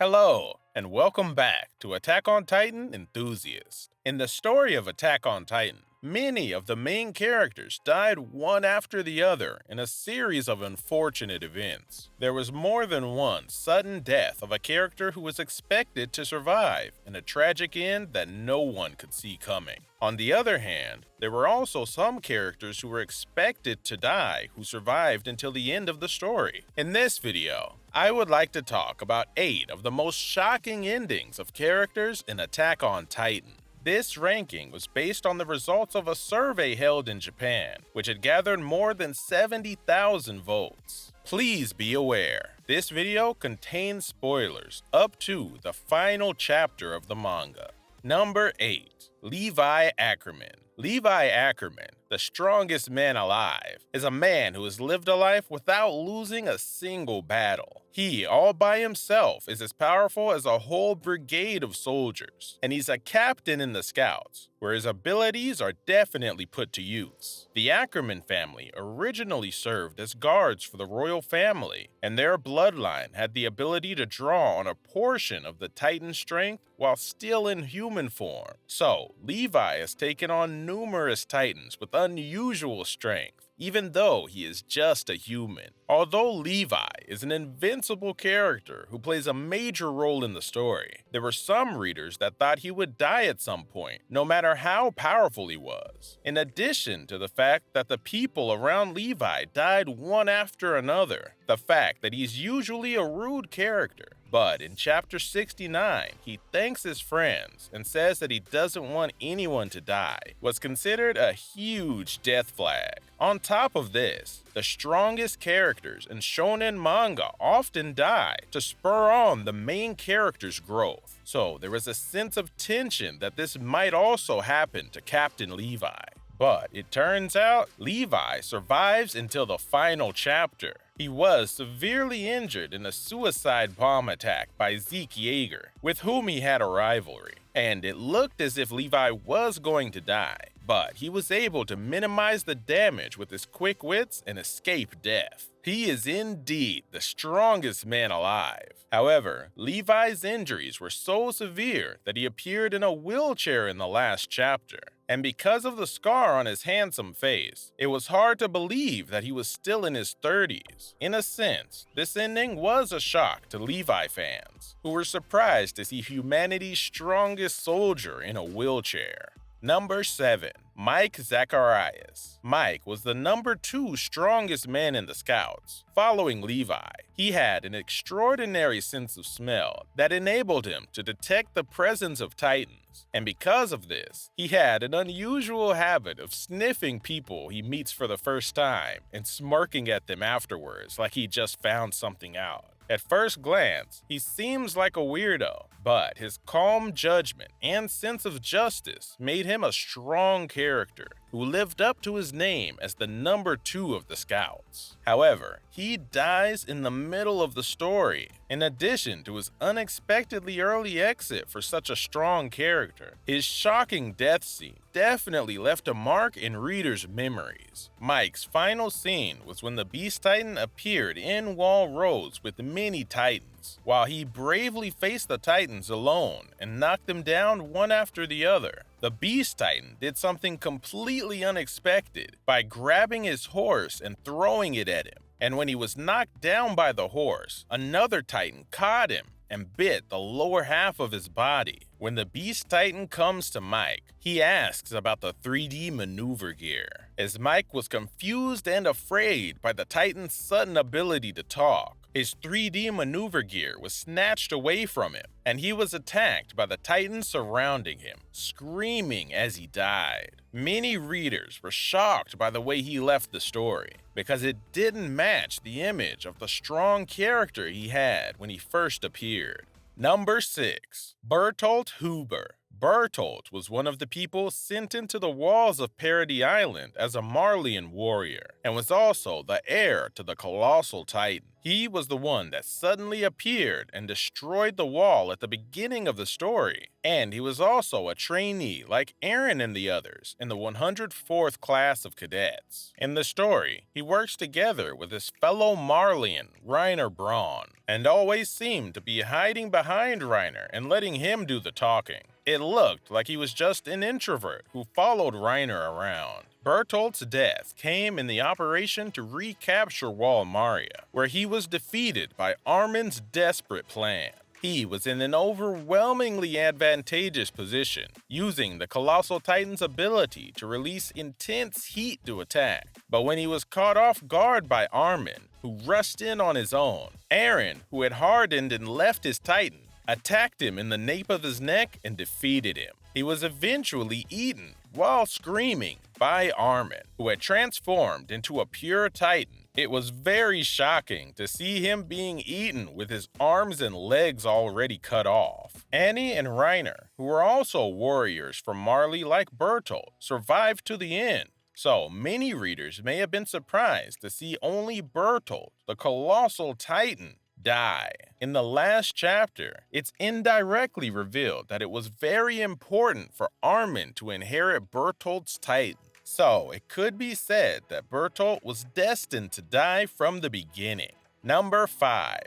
Hello, and welcome back to Attack on Titan Enthusiast. In the story of Attack on Titan, many of the main characters died one after the other in a series of unfortunate events. There was more than one sudden death of a character who was expected to survive, and a tragic end that no one could see coming. On the other hand, there were also some characters who were expected to die who survived until the end of the story. In this video, I would like to talk about 8 of the most shocking endings of characters in Attack on Titan. This ranking was based on the results of a survey held in Japan, which had gathered more than 70,000 votes. Please be aware, this video contains spoilers up to the final chapter of the manga. Number 8. Levi Ackerman. Levi Ackerman, the strongest man alive, is a man who has lived a life without losing a single battle. He, all by himself, is as powerful as a whole brigade of soldiers, and he's a captain in the Scouts, where his abilities are definitely put to use. The Ackerman family originally served as guards for the royal family, and their bloodline had the ability to draw on a portion of the Titan strength while still in human form. So, Levi has taken on numerous Titans with unusual strength, even though he is just a human. Although Levi is an invincible character who plays a major role in the story, there were some readers that thought he would die at some point, no matter how powerful he was. In addition to the fact that the people around Levi died one after another, the fact that he's usually a rude character. But in chapter 69, he thanks his friends and says that he doesn't want anyone to die, was considered a huge death flag. On top of this, the strongest characters in shonen manga often die to spur on the main character's growth. So there was a sense of tension that this might also happen to Captain Levi. But it turns out Levi survives until the final chapter. He was severely injured in a suicide bomb attack by Zeke Yeager, with whom he had a rivalry, and it looked as if Levi was going to die, but he was able to minimize the damage with his quick wits and escape death. He is indeed the strongest man alive. However, Levi's injuries were so severe that he appeared in a wheelchair in the last chapter. And because of the scar on his handsome face, it was hard to believe that he was still in his 30s. In a sense, this ending was a shock to Levi fans, who were surprised to see humanity's strongest soldier in a wheelchair. Number 7. Mike Zacharias. Mike was the number 2 strongest man in the Scouts, following Levi. He had an extraordinary sense of smell that enabled him to detect the presence of Titans, and because of this, he had an unusual habit of sniffing people he meets for the first time and smirking at them afterwards like he just found something out. At first glance, he seems like a weirdo, but his calm judgment and sense of justice made him a strong character who lived up to his name as the number 2 of the Scouts. However, he dies in the middle of the story, in addition to his unexpectedly early exit for such a strong character. His shocking death scene definitely left a mark in readers' memories. Mike's final scene was when the Beast Titan appeared in Wall Roads with many Titans, while he bravely faced the Titans alone and knocked them down one after the other. The Beast Titan did something completely unexpected by grabbing his horse and throwing it at him. And when he was knocked down by the horse, another Titan caught him and bit the lower half of his body. When the Beast Titan comes to Mike, he asks about the 3D maneuver gear, as Mike was confused and afraid by the Titan's sudden ability to talk. His 3D maneuver gear was snatched away from him, and he was attacked by the Titans surrounding him, screaming as he died. Many readers were shocked by the way he left the story, because it didn't match the image of the strong character he had when he first appeared. Number 6. Bertolt Huber. Bertolt was one of the people sent into the walls of Paradis Island as a Marleyan warrior, and was also the heir to the colossal titan. He was the one that suddenly appeared and destroyed the wall at the beginning of the story, and he was also a trainee like Eren and the others in the 104th class of cadets. In the story, he works together with his fellow Marleyan, Reiner Braun, and always seemed to be hiding behind Reiner and letting him do the talking. It looked like he was just an introvert who followed Reiner around. Bertolt's death came in the operation to recapture Wall Maria, where he was defeated by Armin's desperate plan. He was in an overwhelmingly advantageous position, using the Colossal Titan's ability to release intense heat to attack. But when he was caught off guard by Armin, who rushed in on his own, Eren, who had hardened and left his Titan, attacked him in the nape of his neck and defeated him. He was eventually eaten while screaming by Armin, who had transformed into a pure Titan. It was very shocking to see him being eaten with his arms and legs already cut off. Annie and Reiner, who were also warriors from Marley like Bertolt, survived to the end. So many readers may have been surprised to see only Bertolt, the colossal Titan, die. In the last chapter, it's indirectly revealed that it was very important for Armin to inherit Bertolt's Titan. So it could be said that Bertolt was destined to die from the beginning. Number 5.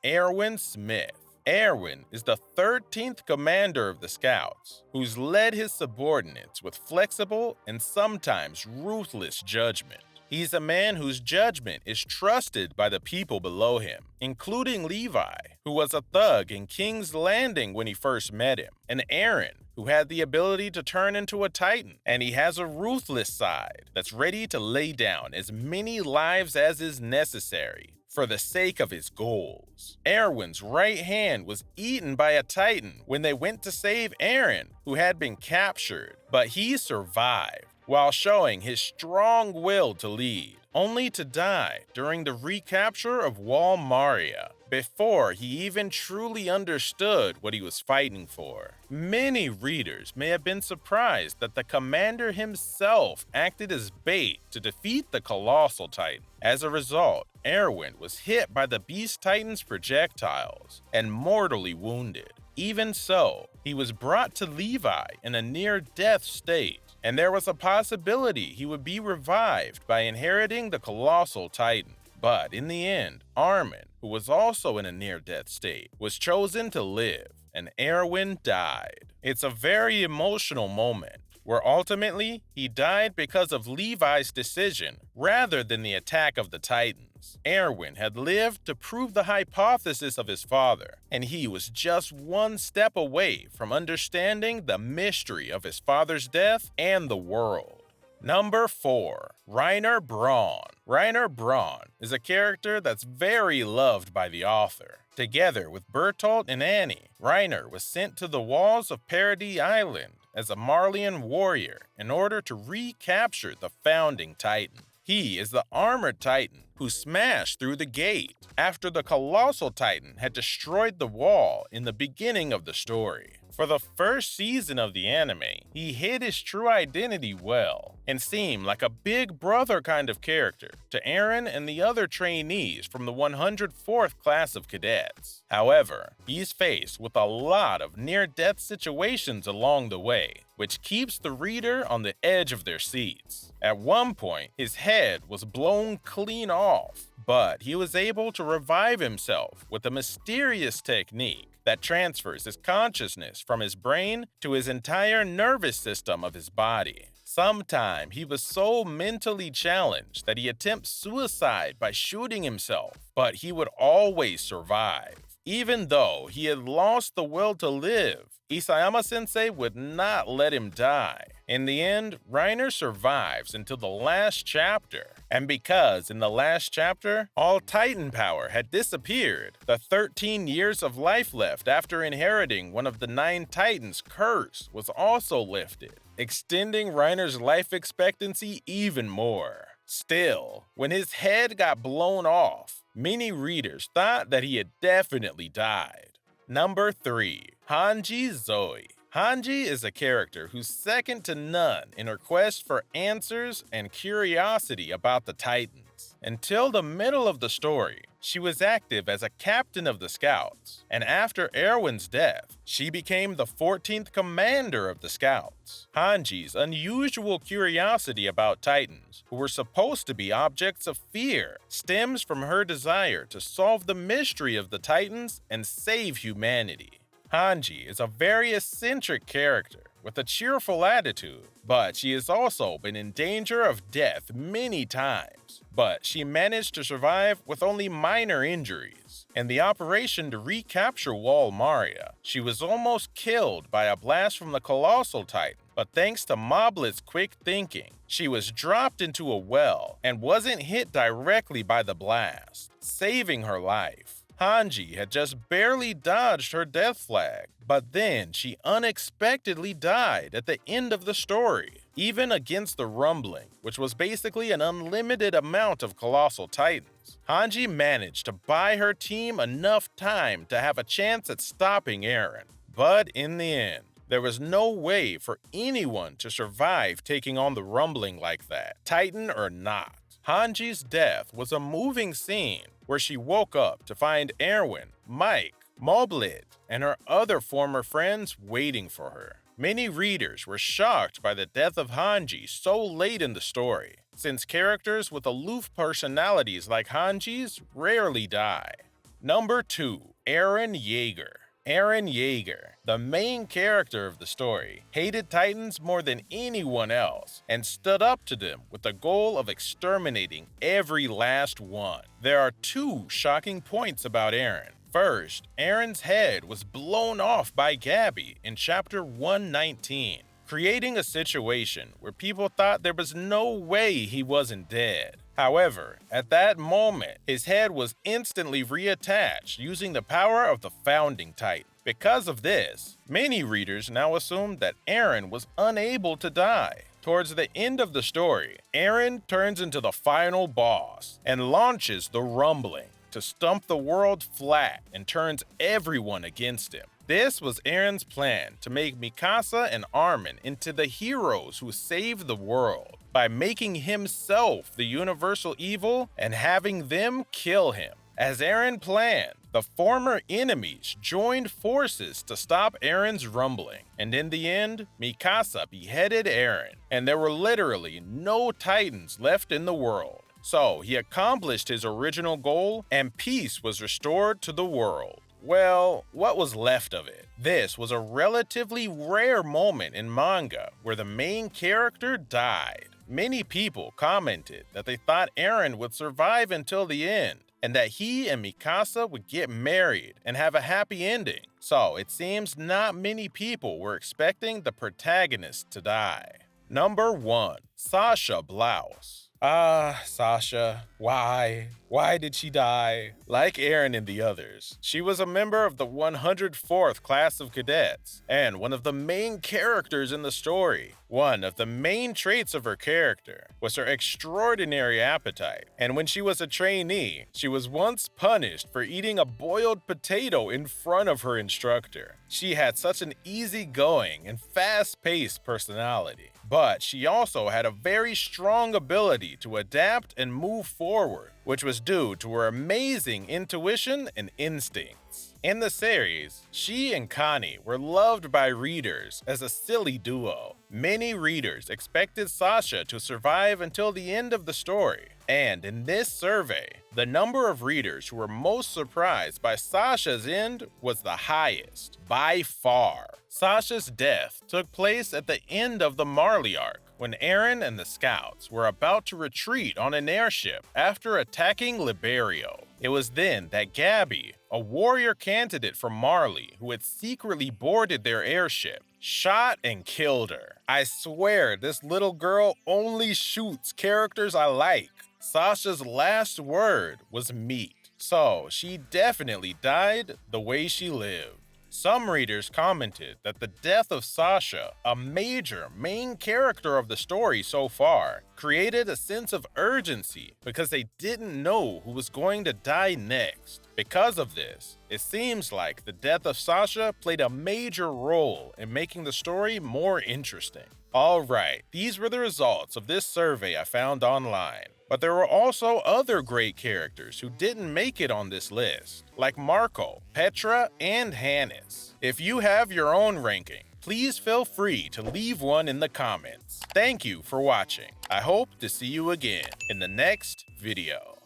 Erwin Smith. Erwin is the 13th commander of the Scouts, who's led his subordinates with flexible and sometimes ruthless judgment. He's a man whose judgment is trusted by the people below him, including Levi, who was a thug in King's Landing when he first met him, and Eren, who had the ability to turn into a Titan, and he has a ruthless side that's ready to lay down as many lives as is necessary for the sake of his goals. Erwin's right hand was eaten by a Titan when they went to save Eren, who had been captured, but he survived while showing his strong will to lead, only to die during the recapture of Wall Maria, before he even truly understood what he was fighting for. Many readers may have been surprised that the commander himself acted as bait to defeat the Colossal Titan. As a result, Erwin was hit by the Beast Titan's projectiles and mortally wounded. Even so, he was brought to Levi in a near-death state, and there was a possibility he would be revived by inheriting the Colossal Titan. But in the end, Armin, who was also in a near-death state, was chosen to live, and Erwin died. It's a very emotional moment, where ultimately he died because of Levi's decision rather than the attack of the Titans. Erwin had lived to prove the hypothesis of his father, and he was just one step away from understanding the mystery of his father's death and the world. Number 4. Reiner Braun. Reiner Braun is a character that's very loved by the author. Together with Bertolt and Annie, Reiner was sent to the walls of Paradis Island as a Marleyan warrior in order to recapture the founding Titan. He is the armored Titan who smashed through the gate after the Colossal Titan had destroyed the wall in the beginning of the story. For the first season of the anime, he hid his true identity well and seemed like a big brother kind of character to Eren and the other trainees from the 104th class of cadets. However, he's faced with a lot of near-death situations along the way, which keeps the reader on the edge of their seats. At one point, his head was blown clean off, but he was able to revive himself with a mysterious technique that transfers his consciousness from his brain to his entire nervous system of his body. Sometime he was so mentally challenged that he attempts suicide by shooting himself, but he would always survive. Even though he had lost the will to live, Isayama-sensei would not let him die. In the end, Reiner survives until the last chapter. And because in the last chapter, all Titan power had disappeared, the 13 years of life left after inheriting one of the 9 Titans' curse was also lifted, extending Reiner's life expectancy even more. Still, when his head got blown off, many readers thought that he had definitely died. Number 3. Hange Zoe. Hange is a character who's second to none in her quest for answers and curiosity about the Titans. Until the middle of the story, she was active as a captain of the Scouts, and after Erwin's death, she became the 14th commander of the Scouts. Hanji's unusual curiosity about Titans, who were supposed to be objects of fear, stems from her desire to solve the mystery of the Titans and save humanity. Hange is a very eccentric character with a cheerful attitude, but she has also been in danger of death many times. But she managed to survive with only minor injuries. In the operation to recapture Wall Maria, she was almost killed by a blast from the Colossal Titan, but thanks to Moblet's quick thinking, she was dropped into a well and wasn't hit directly by the blast, saving her life. Hange had just barely dodged her death flag, but then she unexpectedly died at the end of the story, even against the rumbling, which was basically an unlimited amount of Colossal Titans. Hange managed to buy her team enough time to have a chance at stopping Eren, but in the end, there was no way for anyone to survive taking on the rumbling like that, Titan or not. Hanji's death was a moving scene where she woke up to find Erwin, Mike, Moblet, and her other former friends waiting for her. Many readers were shocked by the death of Hange so late in the story, since characters with aloof personalities like Hanji's rarely die. Number 2. Eren Yeager. Eren Yeager, the main character of the story, hated Titans more than anyone else and stood up to them with the goal of exterminating every last one. There are two shocking points about Eren. First, Eren's head was blown off by Gabby in chapter 119, creating a situation where people thought there was no way he wasn't dead. However, at that moment, his head was instantly reattached using the power of the Founding Titan. Because of this, many readers now assume that Eren was unable to die. Towards the end of the story, Eren turns into the final boss and launches the rumbling to stump the world flat and turns everyone against him. This was Eren's plan to make Mikasa and Armin into the heroes who saved the world by making himself the universal evil and having them kill him. As Eren planned, the former enemies joined forces to stop Eren's rumbling, and in the end, Mikasa beheaded Eren, and there were literally no Titans left in the world. So he accomplished his original goal, and peace was restored to the world. Well, what was left of it? This was a relatively rare moment in manga where the main character died. Many people commented that they thought Eren would survive until the end, and that he and Mikasa would get married and have a happy ending. So it seems not many people were expecting the protagonist to die. Number 1. Sasha Blouse. Sasha. Why? Why did she die? Like Eren and the others, she was a member of the 104th class of cadets, and one of the main characters in the story. One of the main traits of her character was her extraordinary appetite, and when she was a trainee, she was once punished for eating a boiled potato in front of her instructor. She had such an easygoing and fast-paced personality, but she also had a very strong ability to adapt and move forward, which was due to her amazing intuition and instincts. In the series, she and Connie were loved by readers as a silly duo. Many readers expected Sasha to survive until the end of the story, and in this survey, the number of readers who were most surprised by Sasha's end was the highest, by far. Sasha's death took place at the end of the Marley arc, when Eren and the Scouts were about to retreat on an airship after attacking Liberio. It was then that Gabby, a warrior candidate from Marley who had secretly boarded their airship, shot and killed her. I swear this little girl only shoots characters I like. Sasha's last word was meat, so she definitely died the way she lived. Some readers commented that the death of Sasha, a major main character of the story so far, created a sense of urgency because they didn't know who was going to die next. Because of this, it seems like the death of Sasha played a major role in making the story more interesting. Alright, these were the results of this survey I found online. But there were also other great characters who didn't make it on this list, like Marco, Petra, and Hannes. If you have your own ranking, please feel free to leave one in the comments. Thank you for watching. I hope to see you again in the next video.